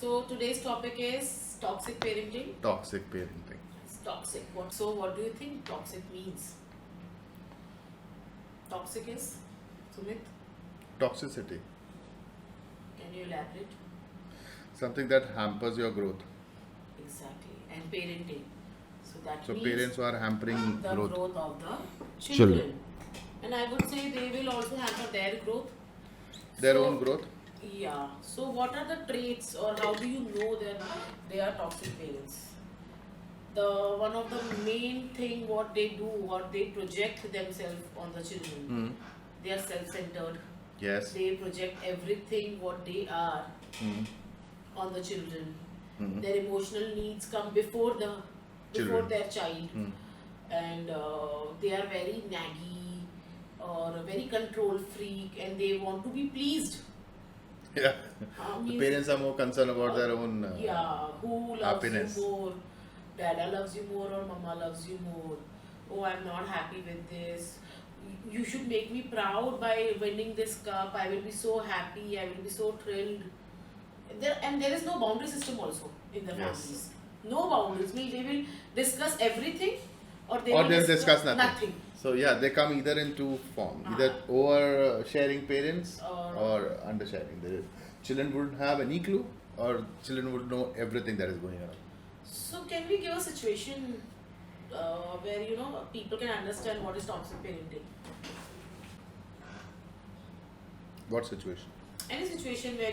So today's topic is toxic parenting. Toxic parenting. It's toxic. What do you think toxic means? Toxic is Sumit. Toxicity. Can you elaborate? Something that hampers your growth. Exactly. And parenting. So that So means parents who are hampering the growth. growth of the Children. children. And I would say they will also hamper their growth. Their So, own growth. Yeah. So what are the traits or how do you know that they are toxic parents? The one of the main thing what they do, what they project themselves on the children. Hmm. They are self-centered. Yes. They project everything what they are Hmm. on the children. Hmm. Their emotional needs come before Children. their child, Hmm. and they are very naggy or very control freak, and they want to be pleased. Yeah. The Means- parents are more concerned about their own yeah, who loves happiness. you more? Dada loves you more or mama loves you more? Oh, I'm not happy with this. You should make me proud by winning this cup. I will be so happy. I will be so thrilled. There is no boundary system also in the Yes. families. No boundaries. Means they will discuss everything, or they Or will they'll discuss nothing. nothing. So yeah, they come either in two form, either Uh-huh. over sharing parents Or- or under sharing. The children wouldn't have any clue, or children would know everything that is going on. So can we give a situation where people can understand what is toxic parenting? What situation? Any situation where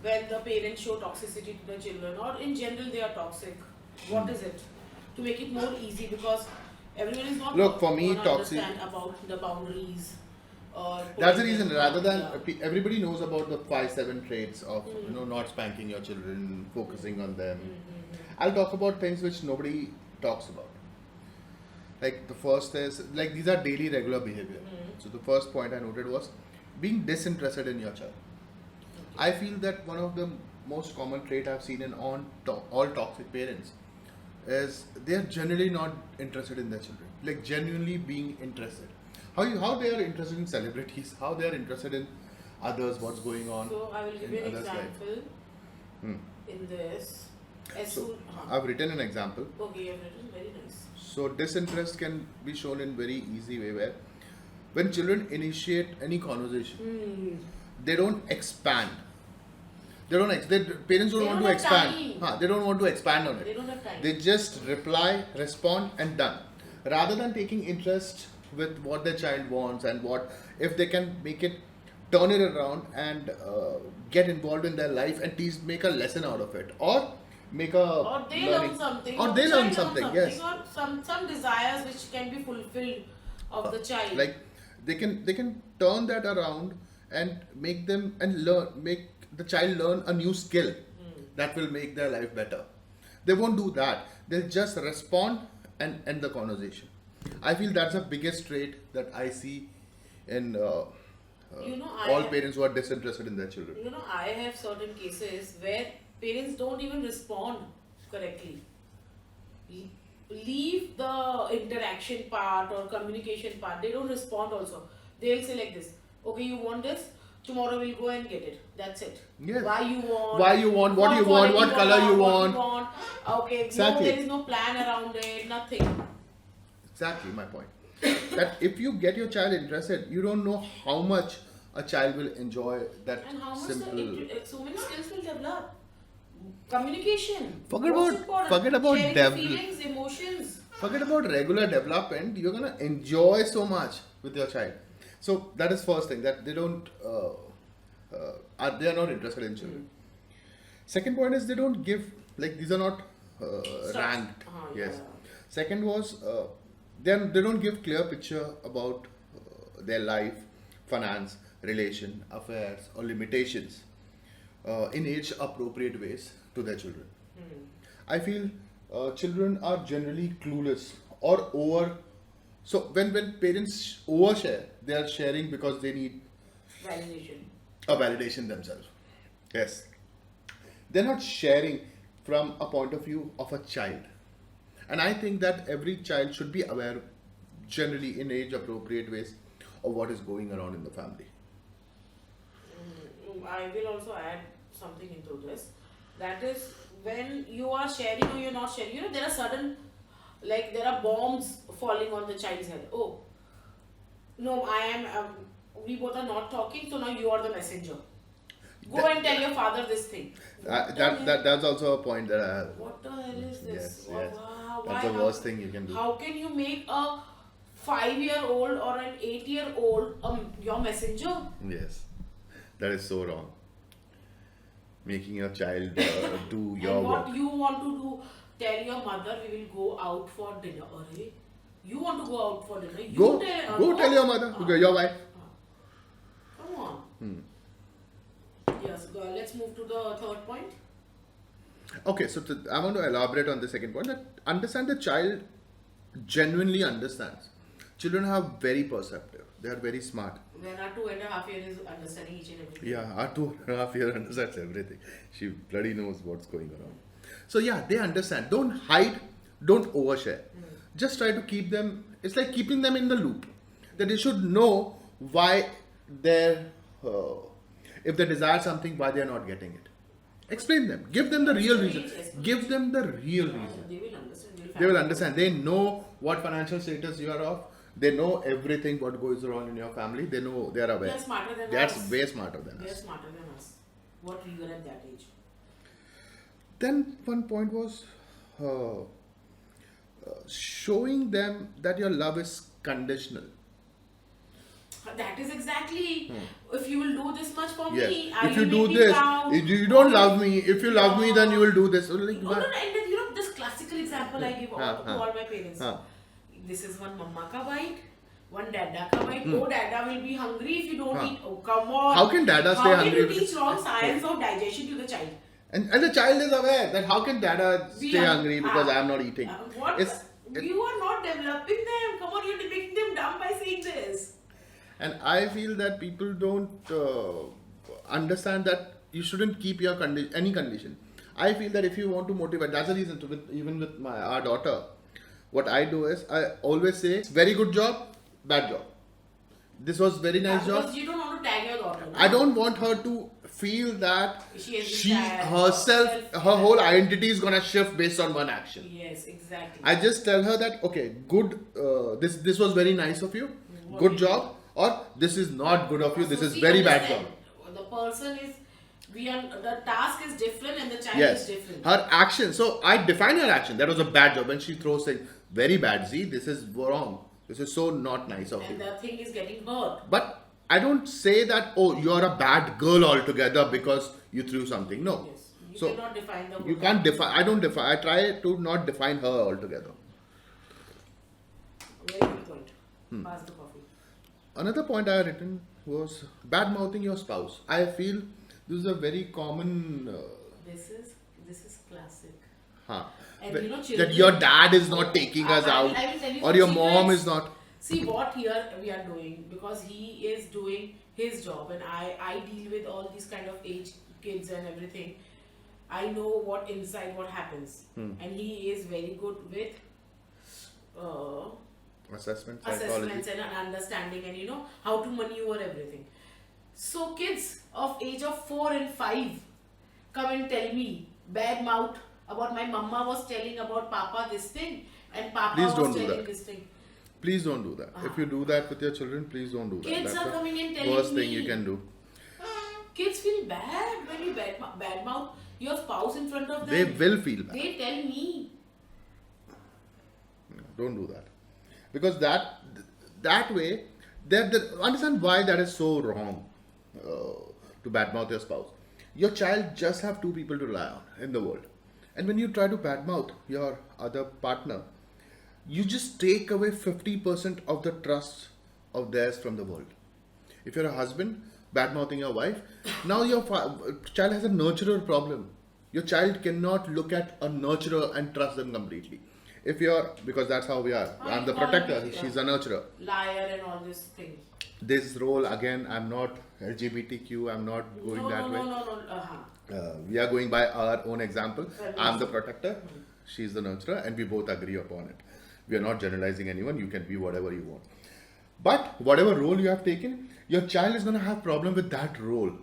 when the parents show toxicity to the children, or in general they are toxic, what is it? To make it more easy, because everyone is not Look, for me, gonna toxic- understand about the boundaries or That's the putting reason. them Rather than yeah. everybody knows about the 5-7 traits of Mm. not spanking your children, focusing on them. Mm-hmm. I'll talk about things which nobody talks about. Like the first is like these are daily regular behavior. Mm. So the first point I noted was being disinterested in your child. I feel that one of the most common trait I've seen in all toxic parents is they are generally not interested in their children. Like genuinely being interested. How they are interested in celebrities, how they are interested in others, what's going on. So I will give in you an others' life. example Hmm. in this. As So soon, I've written an example. okay, you have written very nice. So disinterest can be shown in very easy way where when children initiate any conversation, Mm. they don't expand. Their parents don't They want don't to have expand. time. They don't want to expand on They it. don't have time. They just reply, respond, and done. Rather than taking interest with what their child wants and what if they can make it, turn it around and get involved in their life and make a lesson out of it, or make a Or they learning, learn something, or the they child learn something. Yes, or some desires which can be fulfilled of the child. like they can turn that around and make them and make the child learn a new skill that will make their life better. They won't do that. They'll just respond and end the conversation. I feel that's the biggest trait that I see in all parents who are disinterested in their children. I have certain cases where parents don't even respond correctly. Leave the interaction part or communication part. They don't respond also. They'll say like this, okay, you want this? Tomorrow we'll go and get it. That's it. Yes. Why you want? Why you want, what you want, quality what color you what want. Okay, Exactly. no, there is no plan around it, nothing. Exactly my point. That if you get your child interested, you don't know how much a child will enjoy that And how much simple. so many skills will develop. Communication. Forget most about- important. forget about Sharing devel- feelings, emotions. Forget about regular development. You're gonna enjoy so much with your child. So that is first thing, that they don't they are not interested in children. Second point is they don't give, like these are not ranked. Yes. Yeah. Second was they don't give clear picture about their life, finance, relation, affairs, or limitations in age appropriate ways to their children. I feel children are generally clueless or over. So when parents overshare, they are sharing because they need Validation. a validation themselves. Yes. They're not sharing from a point of view of a child. And I think that every child should be aware, generally in age appropriate ways, of what is going around in the family. I will also add something into this. That is when you are sharing or you're not sharing. There are sudden, like there are bombs falling on the child's head. Oh, no, I am. We both are not talking, so now you are the messenger. Go That- and tell your father this thing. What the hell? that's also a point that I have. What the hell is this? Yes, Wow, yes. wow, That's why, the worst thing you can do. How can you make a 5-year-old or an 8-year-old your messenger? Yes, that is so wrong. Making your child do your And what work. you want to do? Tell your mother we will go out for dinner. Arey, you want to go out for dinner? You Go, tell, go tell your mother, your wife. Come on. Yes, let's move to the third point. Okay, so I want to elaborate on the second point. That understand the child genuinely understands. Children are very perceptive. They are very smart. When our 2.5 years is understanding each and everything. Yeah, our 2.5 year understands everything. She bloody knows what's going on. So yeah, they understand. Don't hide. Don't overshare. Just try to keep them. It's like keeping them in the loop. That they should know why they're. If they desire something, why they are not getting it. Explain them. Give them the real reason. Give them the real reason. They will understand. They will understand. They know what financial status you are of. They know everything what goes on in your family. They know, they are aware. They're smarter than They're us. way smarter than They're us. smarter than us. What we were at that age. Then one point was showing them that your love is conditional. That is exactly. If you will do this much for Yes. me, If you will do make me this, proud. if you don't love me. If you love me, then you will do this. Like, No, no, no, and then, this classical example I give to all my parents. हाँ. This is one mama ka bite, one dada ka bite. Oh, dada will be hungry if you don't हाँ. eat. Oh, come on. How can dada stay How hungry? can you teach wrong science of digestion to the child? And the child is aware that how can dada We stay are- hungry because I am not eating. What? It- You are not developing them. Come on, you're making them dumb by saying this. And I feel that people don't understand that you shouldn't keep your any condition. I feel that if you want to motivate, that's the reason. Even with our daughter, what I do is I always say, very good job, bad job. This was very nice job. Because you don't want to tag your daughter. No? I don't want her to feel that She has been she tagged, herself, herself, her whole identity is gonna shift based on one action. Yes, exactly. I just tell her that okay, good. This was very nice of you, good job, or this is not good of you. This So is see, very bad job. understand, the person is, the task is different and the child Yes, is different. her action. So I define her action. That was a bad job, and she throws saying very bad. See, this is wrong. This is so not nice of And you. the thing is getting hurt. But I don't say that. Oh, you're a bad girl altogether because you threw something. No. Yes. You So cannot define the you can't define. I don't define. I try to not define her altogether. Very good point. Pass the coffee. Another point I had written was bad mouthing your spouse. I feel this is a very common. This is classic. Huh, And that children, your dad is not taking us I out, will tell you or some your mom secrets. is not. See what here we are doing, because he is doing his job and I deal with all these kind of age kids and everything. I know what inside what happens, and he is very good with Assessment, psychology. assessments and understanding, and how to maneuver everything. So kids of age of 4 and 5 come and tell me bad mouth about my mama was telling about papa this thing and papa Please was don't do telling that. this thing. Please don't do that. If you do that with your children, please don't do that. Kids That's are coming and the telling worst thing me. you can do. Kids feel bad when you bad mouth your spouse in front of them. They will feel bad. They tell me. Don't do that, because that way, understand why that is so wrong to badmouth your spouse. Your child just have two people to rely on in the world, and when you try to badmouth your other partner, you just take away 50% of the trust of theirs from the world. If you're a husband badmouthing your wife, now your child has a nurturer problem. Your child cannot look at a nurturer and trust them completely. If you're, because that's how we are. I'm the protector, she's a nurturer. Liar and all these things. This role, again, I'm not LGBTQ, I'm not going No, that no, way. no, no, no. We are going by our own example. Feminist. I'm the protector, she's the nurturer, and we both agree upon it. We are not generalizing anyone, you can be whatever you want. But whatever role you have taken, your child is going to have problem with that role.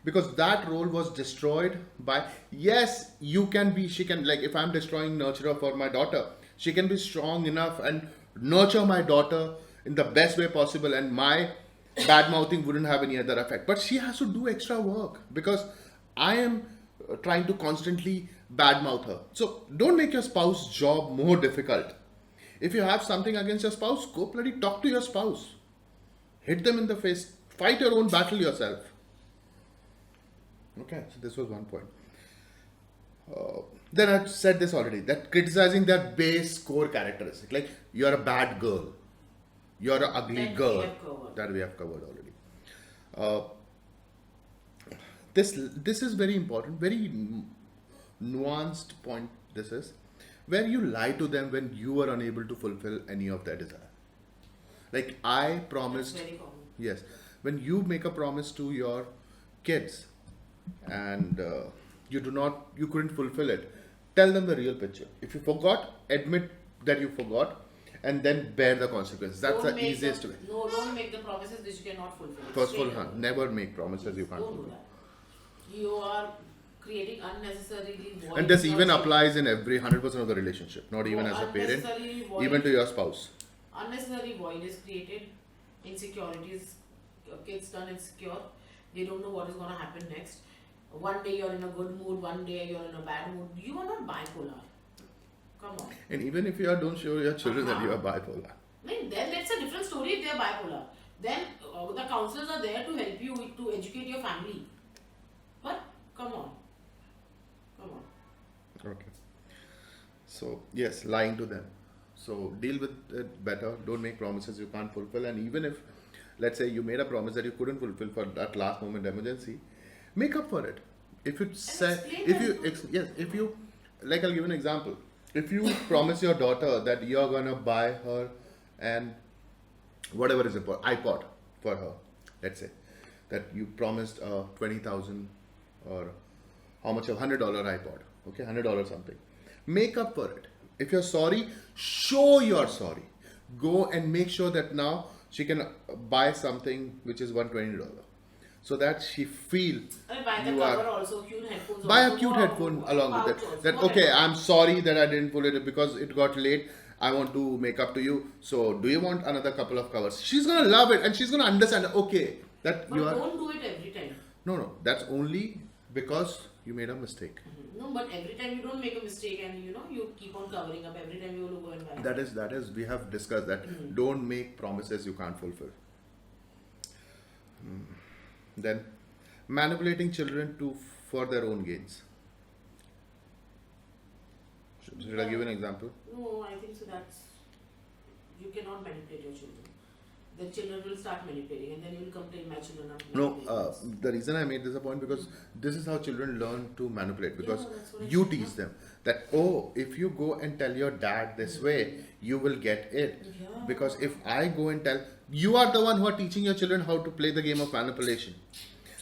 because that role was destroyed by, yes, you can be, she can, like if I'm destroying nurturer for my daughter, she can be strong enough and nurture my daughter in the best way possible, and my bad mouthing wouldn't have any other effect, but she has to do extra work because I am trying to constantly badmouth her. So don't make your spouse job more difficult. If you have something against your spouse, go bloody talk to your spouse, hit them in the face, fight your own battle yourself. Okay, so this was one point. Then I've said this already, that criticizing their base core characteristic, like you're a bad girl, you're an ugly That we girl, have covered. that we have covered already. Uh, this is very important, very nuanced point. This is where you lie to them when you are unable to fulfill any of their desire. Like I That's promised, very common. yes, when you make a promise to your kids and you couldn't fulfill it, tell them the real picture. If you forgot, admit that you forgot, and then bear the consequences. That's Don't the make easiest the, way. No, don't make the promises which you cannot fulfill. Forceful, Straight away. never make promises you can't Don't do fulfill. that. You are creating unnecessarily void. And this even nurture. applies in every 100% of the relationship, not even No, as a parent, unnecessary void. even to your spouse. Unnecessary void is created. Insecurities. Kids turn insecure. They don't know what is going to happen next. One day you're in a good mood, one day you're in a bad mood. You are not bipolar. Come on. And even if you don't show your children that you are bipolar. I mean, then that's a different story if they're bipolar. Then the counselors are there to help you to educate your family. But come on. Come on. Okay. So, yes, lying to them. So, deal with it better. Don't make promises you can't fulfill. And even if, let's say, you made a promise that you couldn't fulfill for that last moment emergency, make up for it. If you say, explain if you, them. yes, if you, like I'll give an example. If you promise your daughter that you're gonna buy her an whatever is important, iPod for her, let's say, that you promised 20,000 or how much, $100 iPod, okay, $100 something. Make up for it. If you're sorry, show you're sorry. Go and make sure that now she can buy something which is $120, so that she feel And buy the you cover are. also, cute headphones Buy also. a cute headphone along with pouch it. also, That whatever. okay, I'm sorry that I didn't pull it because it got late. I want to make up to you. So do you want another couple of covers? She's gonna love it and she's gonna understand. Okay, that But you are. don't do it every time. No. That's only because you made a mistake. No, but every time you don't make a mistake and you keep on covering up. Every time you will go and buy. That is. We have discussed that. Don't make promises you can't fulfill. Then, manipulating children for their own gains. Should I give an example? No, I think so. You cannot manipulate your children. Then children will start manipulating, and then you will complain, my children are No, manipulating. the reason I made this a point because this is how children learn to manipulate, because Yeah, that's what I you said, teach yeah. them that, oh, if you go and tell your dad this way, you will get it. Yeah. Because if I go and tell, you are the one who are teaching your children how to play the game of manipulation.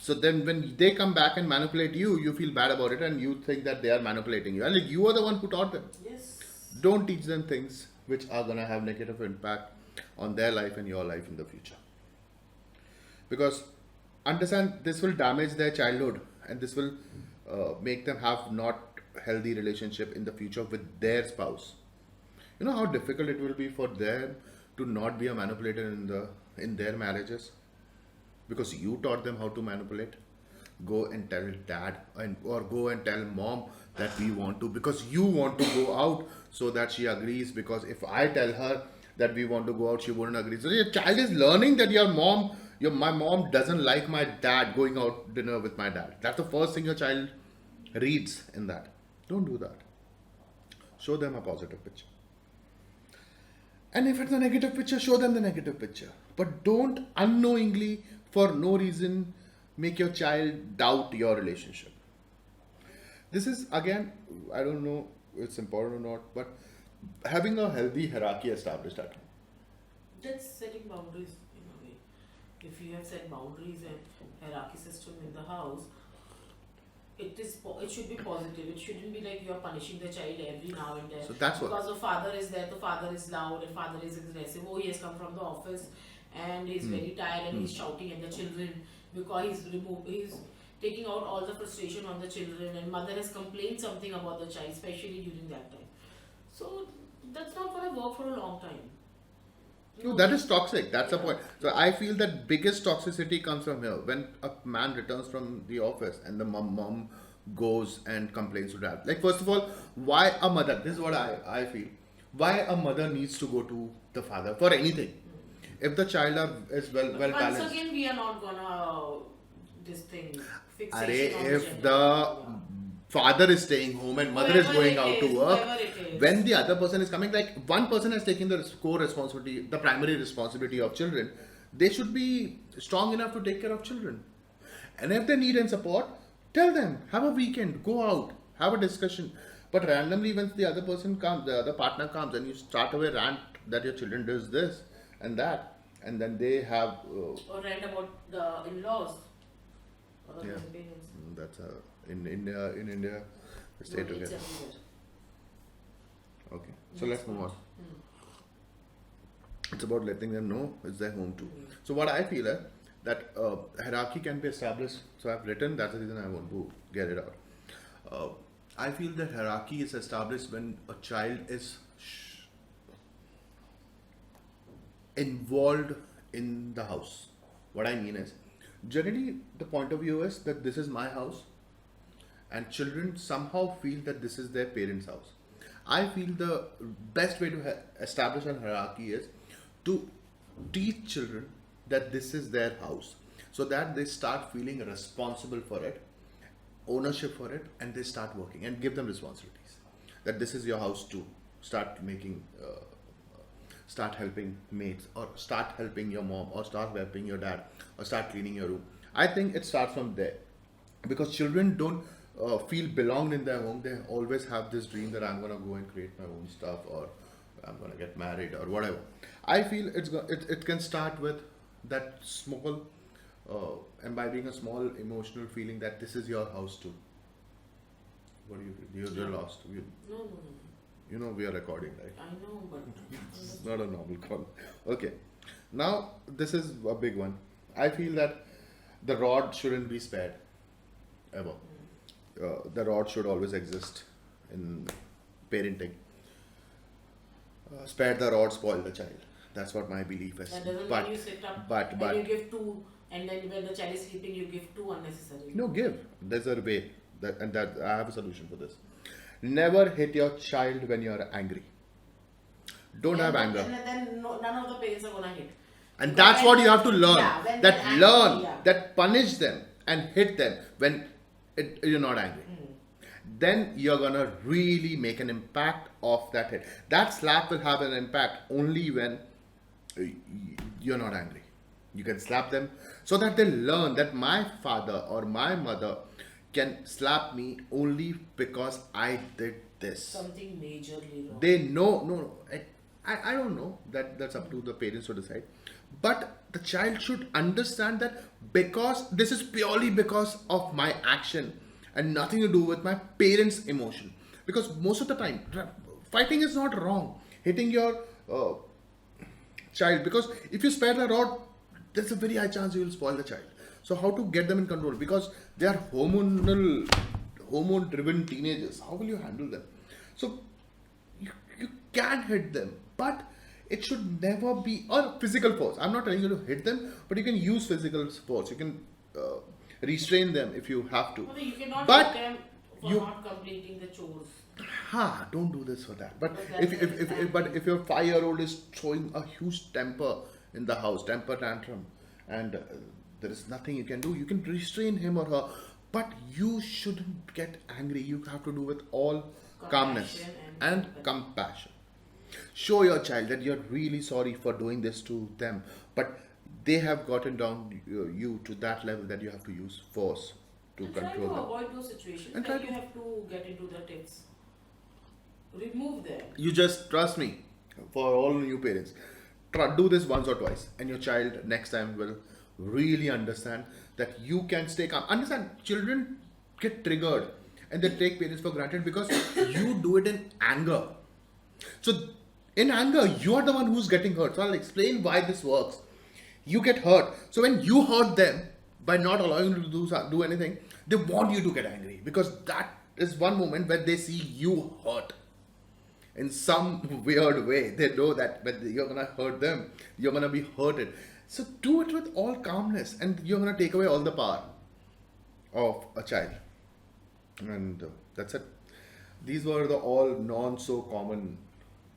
So then when they come back and manipulate you, you feel bad about it and you think that they are manipulating you. And like, you are the one who taught them. Yes. Don't teach them things which are going to have negative impact on their life and your life in the future. Because understand, this will damage their childhood and this will make them have not healthy relationship in the future with their spouse. You know how difficult it will be for them to not be a manipulator in their marriages, because you taught them how to manipulate. Go and tell dad or go and tell mom that we want to, because you want to go out, so that she agrees. Because if I tell her that we want to go out, she wouldn't agree. So your child is learning that my mom doesn't like my dad going out dinner with my dad. That's the first thing your child reads in that. Don't do that. Show them a positive picture. And if it's a negative picture, show them the negative picture. But don't unknowingly, for no reason, make your child doubt your relationship. This is, again, I don't know if it's important or not, but having a healthy hierarchy established at home. That's setting boundaries in a way. If you have set boundaries and hierarchy system in the house, it should be positive. It shouldn't be like you are punishing the child every now and then. So that's what. Because the father is there, the father is loud and father is aggressive. Oh, he has come from the office and he's very tired and he's shouting at the children because he's taking out all the frustration on the children, and mother has complained something about the child, especially during that time. So that's not going to work for a long time. No, that is toxic. That's the Yeah. point. So I feel that biggest toxicity comes from here. When a man returns from the office and the mom goes and complains to dad. Like, first of all, why a mother? This is what I feel. Why a mother needs to go to the father for anything? If the child is well Once balanced. again, we are not gonna this thing Array, fixation on if gender. the father is staying home and mother is Whoever going it out to is, work, whoever it is. when the other person is coming, like one person has taken the core responsibility, the primary responsibility of children, they should be strong enough to take care of children. And if they need and support, tell them, have a weekend, go out, have a discussion. But randomly, when the other person comes, the other partner comes, and you start away rant that your children does this and that, and then they have Or rant about the in-laws or the Yeah. grandparents. that's in India, we stay No, it's together. everywhere. Okay, so let's move on. It's about letting them know it's their home too. So what I feel is that hierarchy can be established. So I've written, that's the reason I want to get it out. I feel that hierarchy is established when a child is involved in the house. What I mean is, generally the point of view is that this is my house, and children somehow feel that this is their parents' house. I feel the best way to establish a hierarchy is to teach children that this is their house, so that they start feeling responsible for it, ownership for it, and they start working and give them responsibilities. That this is your house too. Start making, start helping mates, or start helping your mom, or start helping your dad, or start cleaning your room. I think it starts from there, because children don't feel belonged in their home. They always have this dream that I'm gonna go and create my own stuff, or I'm gonna get married, or whatever. I feel it can start with that small, imbibing a small emotional feeling that this is your house too. What do you feel? You're lost. No, no, no. You know we are recording, right? I know, but It's not a normal call. Okay. Now this is a big one. I feel that the rod shouldn't be spared ever. The rod should always exist in parenting. Spare the rod, spoil the child. That's what my belief is. that doesn't But mean you sit up but and you give two, and then when the child is sleeping, you give two unnecessarily. no, give. There's a way, that I have a solution for this. Never hit your child when you're angry. Don't have anger. And then none of the parents are gonna hit. And that's what you have to learn. Yeah, when that they're angry, learn, yeah. that punish them and hit them when you're not angry. Then you're gonna really make an impact of that hit. That slap will have an impact only when you're not angry. You can slap them so that they learn that my father or my mother can slap me only because I did this. Something majorly wrong. They know, no, I don't know, that's up to the parents to decide, but the child should understand that because this is purely because of my action and nothing to do with my parents' emotion. Because most of the time fighting is not wrong, hitting your child, because if you spare the rod, there's a very high chance you will spoil the child. So how to get them in control? Because they are hormone driven teenagers. How will you handle them? So you can hit them, but it should never be or physical force. I'm not telling you to hit them, but you can use physical force. You can restrain them if you have to. No, you cannot But hit them for you- not completing the chores. Don't do this for that. But But that's if your 5-year-old is throwing a huge temper in the house, temper tantrum, and there is nothing you can do, you can restrain him or her, but you shouldn't get angry. You have to do with all calmness Compassion and and compassion. Show your child that you're really sorry for doing this to them, but they have gotten down you to that level that you have to use force to And try to control them. avoid those situations. And Then try you to- have to get into the tips. Remove them. You just trust me, for all new parents, do this once or twice, and your child next time will really understand that you can stay calm. Understand, children get triggered and they take parents for granted because you do it in anger. So in anger, you are the one who's getting hurt. So I'll explain why this works. You get hurt. So when you hurt them, by not allowing you to do anything, they want you to get angry because that is one moment where they see you hurt in some weird way. They know that when you're gonna hurt them, you're gonna be hurted. So do it with all calmness, and you're gonna take away all the power of a child. And that's it. These were the all non so common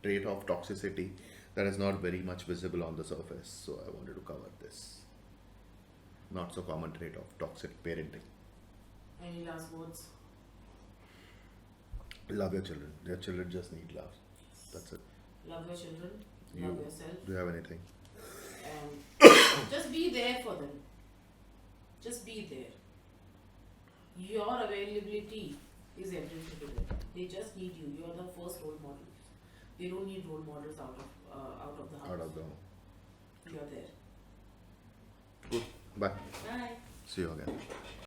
trait of toxicity that is not very much visible on the surface. So I wanted to cover this not so common trait of toxic parenting. Any last words? Love your children. Your children just need love. That's it. Love your children. You Love yourself. do you have anything? And just be there for them. Just be there. Your availability is everything to them. They just need you. You are the first role model. They don't need role models out of the house. Out of the You are there. Good. Bye. Bye. See you again.